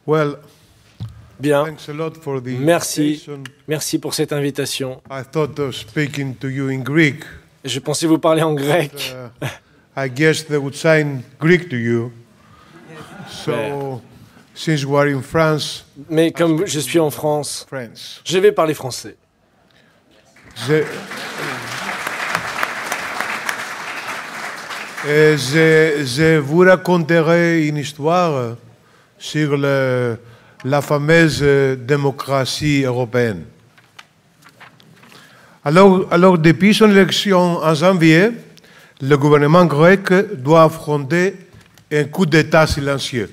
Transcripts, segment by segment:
Well, Bien, thanks a lot for the merci. invitation. Merci pour cette invitation. I thought of speaking to you in Greek. Je pensais vous parler en grec. I guess they would sign Greek to you. So, since we are in France, Mais comme je suis en France, France. je vais parler français. Je vous raconterai une histoire sur la fameuse démocratie européenne. Alors, depuis son élection en janvier, le gouvernement grec doit affronter un coup d'État silencieux.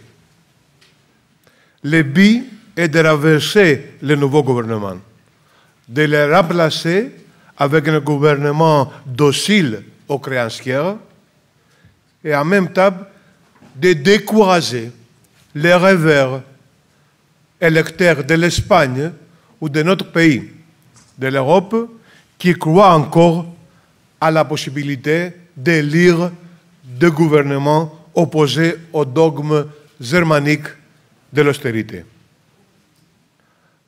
Le but est de renverser le nouveau gouvernement, de le remplacer avec un gouvernement docile aux créanciers et en même temps de décourager les rêveurs électeurs de l'Espagne ou de notre pays, de l'Europe, qui croient encore à la possibilité d'élire des gouvernements opposés au dogme germanique de l'austérité.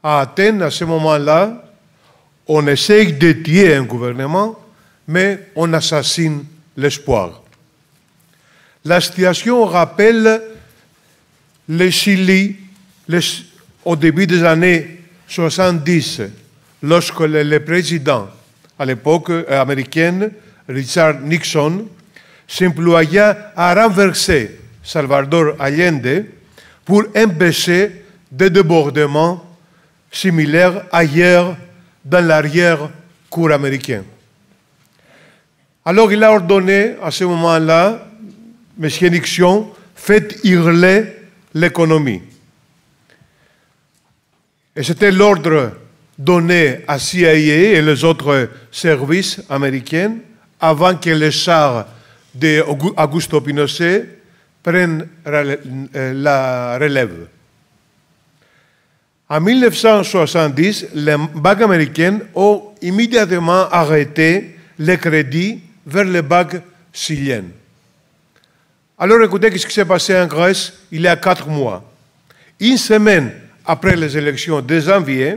À Athènes, à ce moment-là, on essaye de tuer un gouvernement, mais on assassine l'espoir. La situation rappelle le Chili au début des années 70, lorsque le président, à l'époque américaine, Richard Nixon, s'employa à renverser Salvador Allende pour empêcher des débordements similaires ailleurs dans l'arrière-cour américain. Alors il a ordonné à ce moment-là, M. Nixon, faites hurler l'économie. Et c'était l'ordre donné à CIA et les autres services américains avant que les chars d'Augusto Pinochet prennent la relève. En 1970, les banques américaines ont immédiatement arrêté les crédits vers les banques chiliennes. Alors écoutez ce qui s'est passé en Grèce il y a 4 mois. Une semaine après les élections de janvier,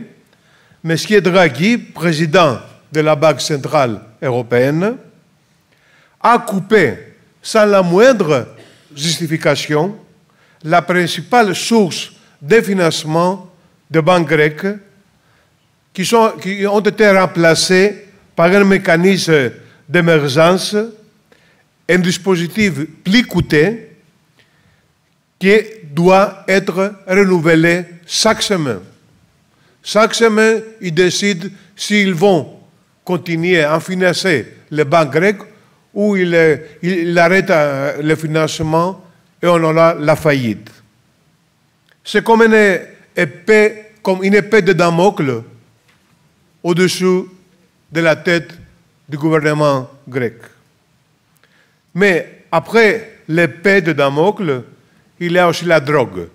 M. Draghi, président de la Banque centrale européenne, a coupé sans la moindre justification la principale source de financement des banques grecques qui ont été remplacées par un mécanisme d'émergence, un dispositif plus coûteux qui doit être renouvelé chaque semaine. Chaque semaine, ils décident s'ils vont continuer à financer les banques grecques ou ils arrêtent le financement et on aura la faillite. C'est comme une épée de Damoclès au-dessous de la tête du gouvernement grec. Mais après l'épée de Damoclès, il y a aussi la drogue.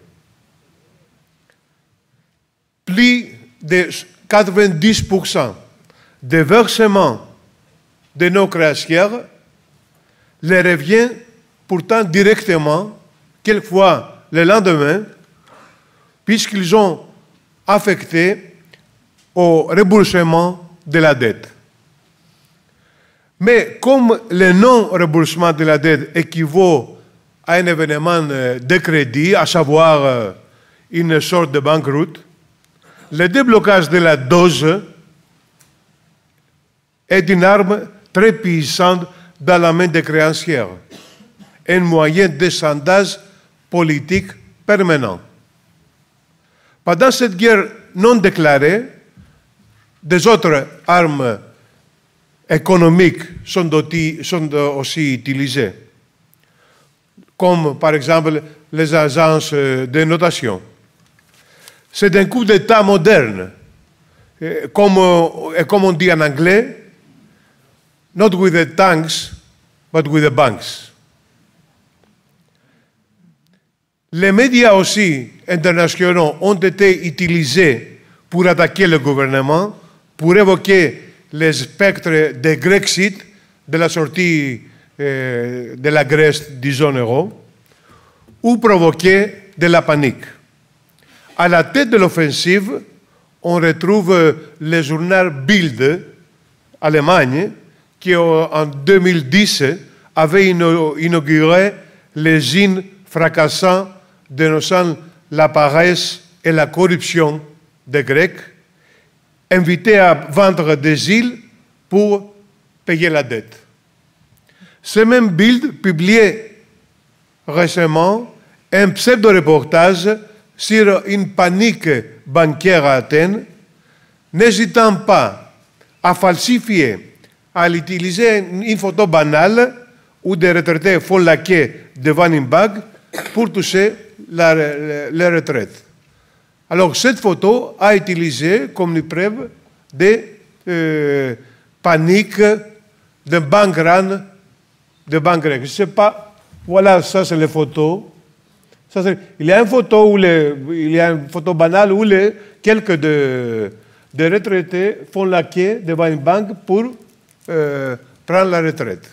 Plus de 90% des versements de nos créanciers les revient pourtant directement, quelquefois le lendemain, puisqu'ils ont affecté au remboursement de la dette. Mais comme le non-remboursement de la dette équivaut à un événement de crédit, à savoir une sorte de banqueroute, le déblocage de la dose est une arme très puissante dans la main des créanciers, un moyen de chantage politique permanent. Pendant cette guerre non déclarée, des autres armes économiques sont aussi utilisées, comme par exemple les agences de notation. C'est un coup d'État moderne, comme on dit en anglais, not with the tanks, but with the banks. Les médias aussi internationaux ont été utilisés pour attaquer le gouvernement, pour évoquer les spectres de Grexit, de la sortie de la Grèce du zone euro, ou provoquer de la panique. À la tête de l'offensive, on retrouve le journal Bild, Allemagne, qui en 2010 avait inauguré les hymnes fracassants dénonçant la paresse et la corruption des Grecs, invités à vendre des îles pour payer la dette. Ce même Bild publiait récemment un pseudo-reportage sur une panique bancaire à Athènes, n'hésitant pas à falsifier, à utiliser une photo banale où des retraités font la queue devant une banque pour toucher la retraite. Alors, cette photo a été utilisée comme une preuve de panique de banque run de banque grecque. Je ne sais pas, voilà, ça c'est les photos. Il y a une photo, il y a une photo banale où quelques des retraités font la queue devant une banque pour prendre la retraite.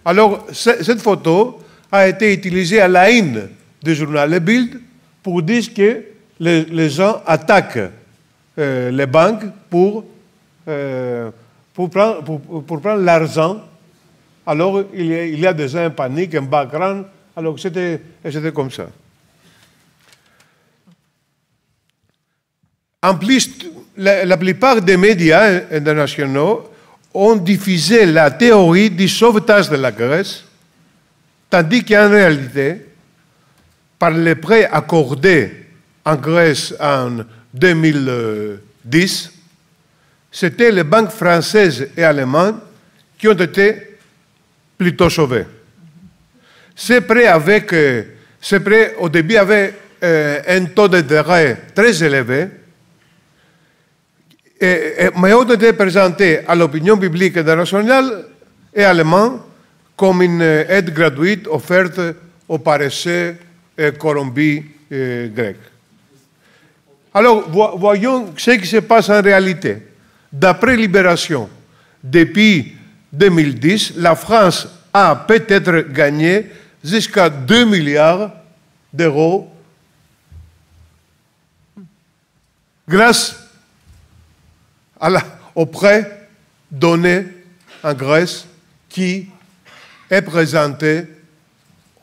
Alors, cette photo a été utilisée à la une du journal Le Bild pour dire que les gens attaquent les banques pour prendre l'argent. Alors, il y a déjà une panique, un background. Alors, c'était comme ça. En plus, la plupart des médias internationaux ont diffusé la théorie du sauvetage de la Grèce, tandis qu'en réalité, par les prêts accordés en Grèce en 2010, c'était les banques françaises et allemandes qui ont été plutôt sauvées. Ces prêts, au début, avaient un taux d'intérêt très élevé, mais ont été présentés à l'opinion publique internationale et allemande comme une aide gratuite offerte aux paresseux et corrompus grecs. Alors, voyons ce qui se passe en réalité. D'après Libération, depuis 2010, la France a peut-être gagné jusqu'à 2 milliards d'euros grâce au prêt donné en Grèce qui est présenté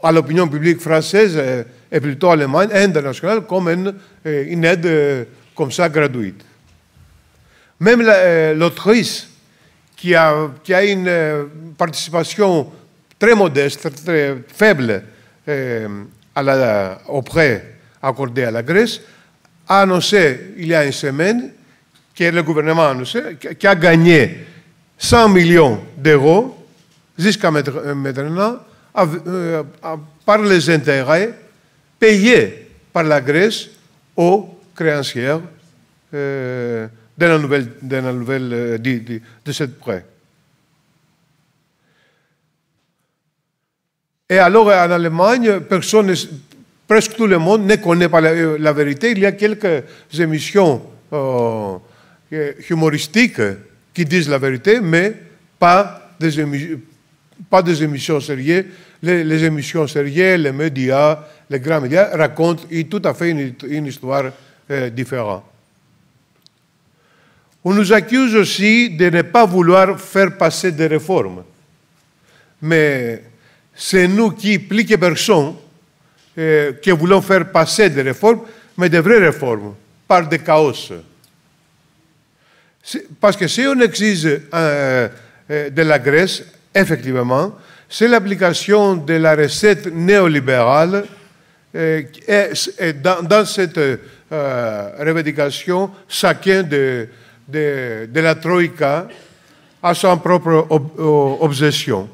à l'opinion publique française et plutôt allemande et internationale comme une aide comme ça gratuite. Même l'Autriche, qui a une participation très modeste, très faible au prêt accordé à la Grèce, a annoncé il y a une semaine que le gouvernement a annoncé qu'il a gagné 100 millions d'euros jusqu'à maintenant par les intérêts payés par la Grèce aux créanciers de ce prêt. Et alors, en Allemagne, presque tout le monde ne connaît pas la vérité. Il y a quelques émissions humoristiques qui disent la vérité, mais pas des émissions sérieuses. Les émissions sérieuses, les médias, les grands médias racontent tout à fait une histoire différente. On nous accuse aussi de ne pas vouloir faire passer des réformes. Mais c'est nous qui, plus que personne, qui voulons faire passer des réformes, mais de vraies réformes, par des chaos. Parce que si on exige de la Grèce, effectivement, c'est l'application de la recette néolibérale et dans cette revendication, chacun de la Troïka a son propre obsession.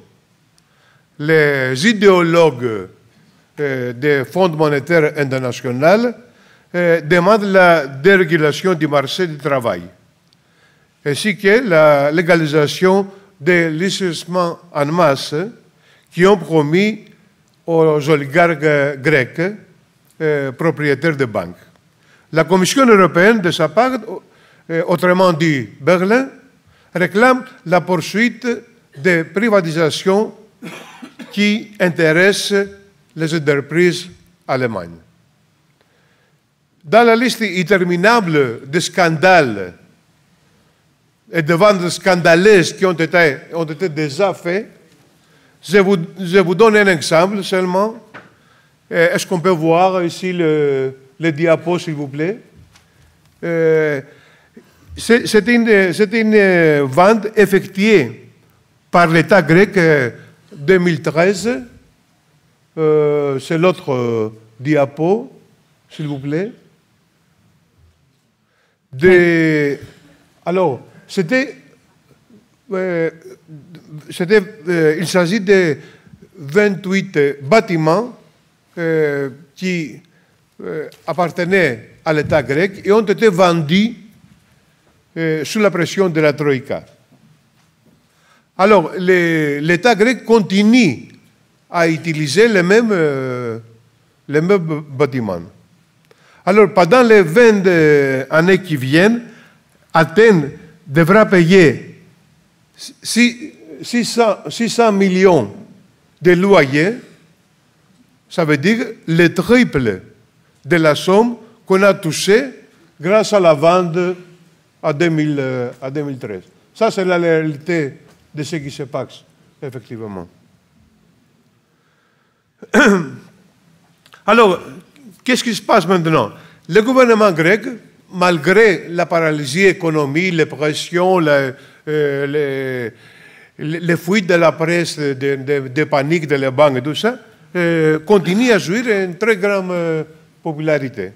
Les idéologues des Fonds monétaires internationaux demandent la dérégulation du marché du travail, ainsi que la légalisation des licenciements en masse qui ont promis aux oligarques grecs propriétaires de banques. La Commission européenne, de sa part, autrement dit Berlin, réclame la poursuite des privatisations qui intéressent les entreprises allemandes. dans la liste interminable de scandales et de ventes scandaleuses qui ont été déjà faits, je vous donne un exemple seulement. Est-ce qu'on peut voir ici le diapo, s'il vous plaît? C'est une vente effectuée par l'État grec 2013. C'est l'autre diapo, s'il vous plaît. Alors, il s'agit de 28 bâtiments qui appartenaient à l'État grec et ont été vendus sous la pression de la Troïka. Alors, l'État grec continue à utiliser les mêmes bâtiments. Alors, pendant les 20 années qui viennent, Athènes devra payer 600 millions de loyers. Ça veut dire le triple de la somme qu'on a touchée grâce à la vente à 2013. Ça, c'est la réalité de ce qui se passe, effectivement. Alors, qu'est-ce qui se passe maintenant? Le gouvernement grec, malgré la paralysie économique, les pressions, les fuites de la presse, de panique de les banques et tout ça, continue à jouir une très grande popularité.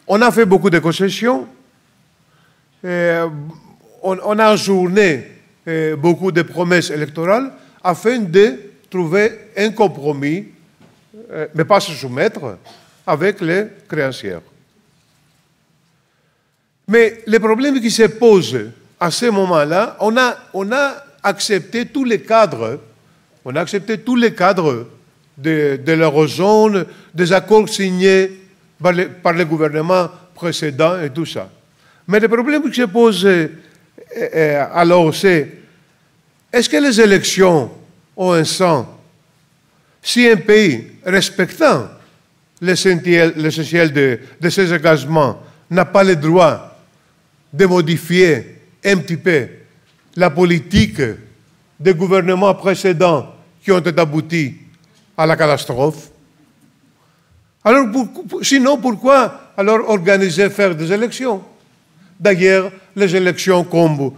On a fait beaucoup de concessions, on a ajourné beaucoup de promesses électorales afin de trouver un compromis, mais pas se soumettre avec les créanciers. Mais le problème qui se pose à ce moment-là, on a accepté tous les cadres. On a accepté tous les cadres de l'eurozone, des accords signés par le gouvernement précédent et tout ça. Mais le problème qui se pose alors, c'est est-ce que les élections ont un sens si un pays respectant l'essentiel de ses engagements n'a pas le droit de modifier un petit peu la politique des gouvernements précédents qui ont abouti à la catastrophe? Alors, sinon, pourquoi alors organiser, faire des élections? D'ailleurs, les élections, comme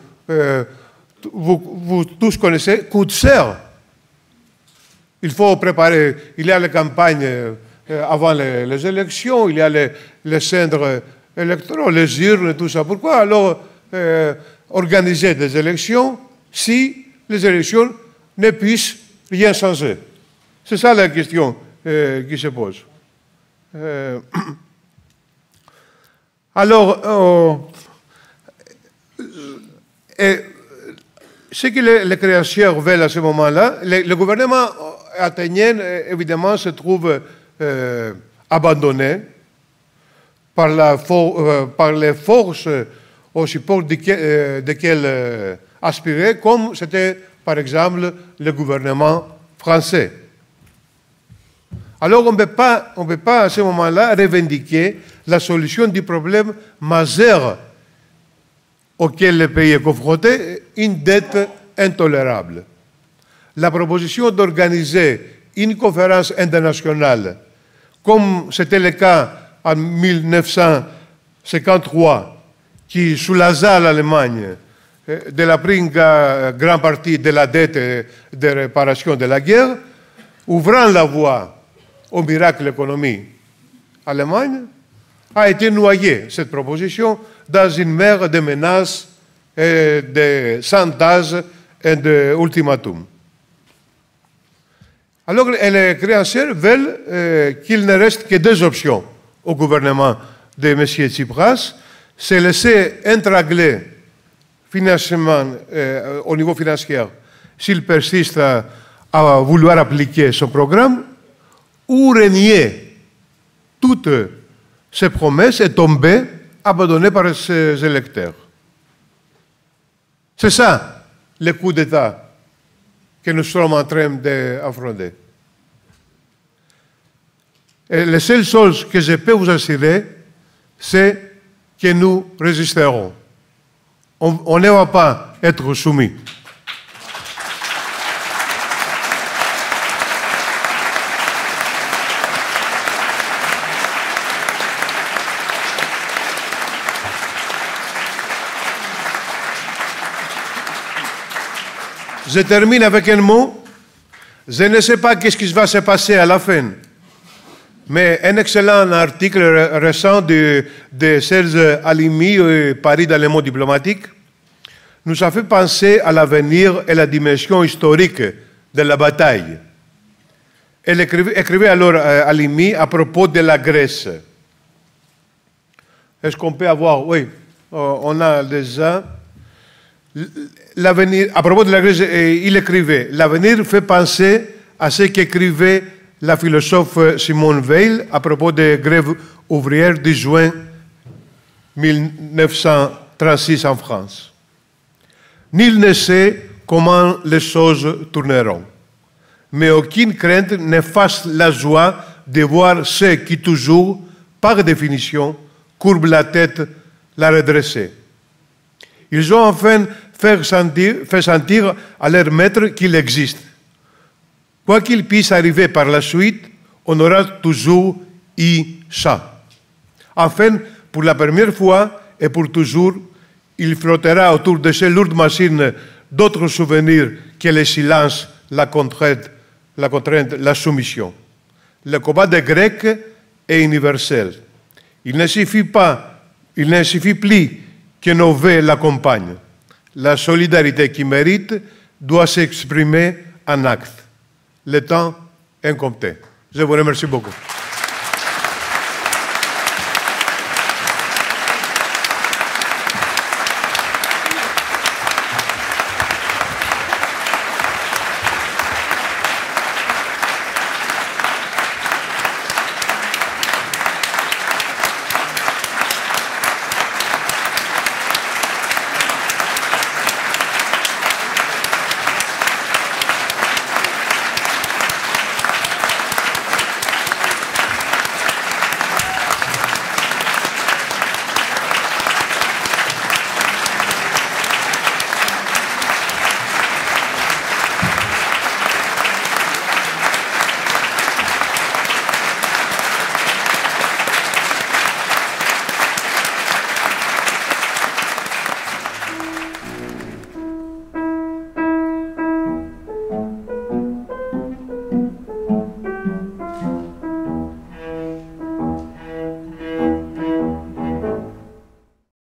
vous tous connaissez, coûtent cher. Il faut préparer, il y a les campagnes avant les élections, il y a les centres électoraux, les urnes, tout ça. Pourquoi alors organiser des élections si les élections ne puissent rien changer? C'est ça la question qui se pose. Alors, ce que les créanciers veulent à ce moment-là, le gouvernement athénien, évidemment, se trouve abandonné par les forces au support desquelles aspirer, comme c'était, par exemple, le gouvernement français. Alors, on ne peut pas à ce moment-là revendiquer la solution du problème majeur auquel le pays est confronté, une dette intolérable. La proposition d'organiser une conférence internationale, comme c'était le cas en 1953, qui soulagea l'Allemagne de la prise grande partie de la dette et de réparation de la guerre, ouvrant la voie au miracle économique allemagne, a été noyée, cette proposition, dans une mer de menaces, et de chantages et d'ultimatums. Alors, les créanciers veulent qu'il ne reste que deux options au gouvernement de M. Tsipras: se laisser étrangler financièrement, au niveau financier, s'il persiste à vouloir appliquer son programme, ou renier toutes ses promesses et tomber abandonné par ses électeurs. C'est ça, le coup d'État que nous sommes en train d'affronter. Et la seule chose que je peux vous assurer, c'est que nous résisterons. On ne va pas être soumis. Je termine avec un mot. Je ne sais pas qu'est-ce qui va se passer à la fin. Mais un excellent article récent de Serge Halimi, Paris dans le monde diplomatique, nous a fait penser à l'avenir et la dimension historique de la bataille. Elle écrivait alors Halimi à propos de la Grèce. Est-ce qu'on peut avoir... Oui, on a déjà... L'avenir, à propos de la Grèce, il écrivait « L'avenir fait penser à ce qu'écrivait la philosophe Simone Veil à propos des grèves ouvrières du juin 1936 en France. Nul ne sait comment les choses tourneront, mais aucune crainte n'efface la joie de voir ceux qui toujours, par définition, courbent la tête, la redresser. Ils ont enfin fait sentir à leur maître qu'il existe. Quoi qu'il puisse arriver par la suite, on aura toujours eu ça. Enfin, pour la première fois et pour toujours, il flottera autour de ces lourdes machines d'autres souvenirs que le silence, la contrainte, la soumission. Le combat des Grecs est universel. Il ne suffit plus que nos vœux l'accompagnent. La solidarité qui mérite doit s'exprimer en actes. Le temps est compté. Je vous remercie beaucoup.